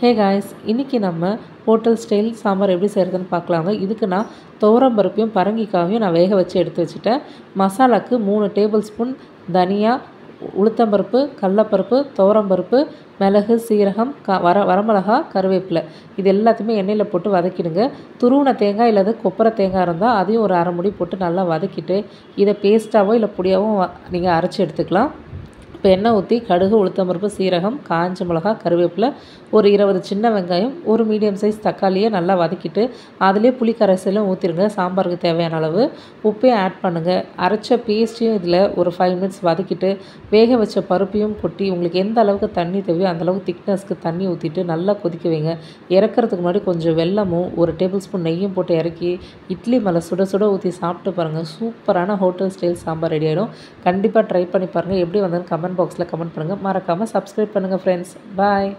Hey guys, இன்றைக்கி நம்ம hotel style sambar எப்படி செய்கிறதுன்னு பார்க்கலாங்க. இதுக்கு நான் துவரம் பருப்பையும் பரங்கிக்காயும் நான் வேக வச்சு எடுத்து வச்சுட்டேன். மசாலாவுக்கு 3 டேபிள் ஸ்பூன் தனியா, உளுத்தம்பருப்பு, கடலப்பருப்பு, துவரம்பருப்பு, மிளகு, சீரகம், வரமிளகா, கருவேப்பிலை இது எல்லாத்தையுமே எண்ணெயில் போட்டு வதக்கிடுங்க. துருவின தேங்காய் இல்லது கொப்பரை தேங்காய் இருந்தால் அதையும் ஒரு அரை முடி போட்டு நல்லா வதக்கிட்டு இதை பேஸ்ட்டாவோ இல்லை பொடியாகவும் நீங்கள் அரைச்சி எடுத்துக்கலாம். இப்போ எண்ணெய் ஊற்றி கடுகு, உளுத்தம்பருப்பு, சீரகம், காஞ்ச மிளகா, கருவேப்பிலை, ஒரு 20 சின்ன வெங்காயம், ஒரு மீடியம் சைஸ் தக்காளியை நல்லா வதக்கிட்டு அதிலே புளி கரைசலும் ஊற்றிடுங்க. சாம்பாருக்கு தேவையான அளவு உப்பையும் ஆட் பண்ணுங்கள். அரைச்ச பேஸ்ட்டையும் இதில் ஒரு 5 மினிட்ஸ் வதக்கிட்டு வேக வச்ச பருப்பையும் கொட்டி உங்களுக்கு எந்த அளவுக்கு தண்ணி தேவையோ அந்தளவுக்கு திக்னஸ்க்கு தண்ணி ஊற்றிட்டு நல்லா கொதிக்க வைங்க. இறக்கிறதுக்கு முன்னாடி கொஞ்சம் வெல்லமும் ஒரு டேபிள் ஸ்பூன் நெய்யும் போட்டு இறக்கி இட்லி மேலே சுட சுட ஊற்றி சாப்பிட்டு பாருங்கள். சூப்பரான ஹோட்டல் ஸ்டைல் சாம்பார் ரெடி ஆகிடும். கண்டிப்பாக ட்ரை பண்ணி பாருங்கள். எப்படி வந்ததுன்னு கமெண்ட் பாக்ஸில் கமெண்ட் பண்ணுங்கள். மறக்காமல் சப்ஸ்கிரைப் பண்ணுங்கள் ஃப்ரெண்ட்ஸ். பாய்.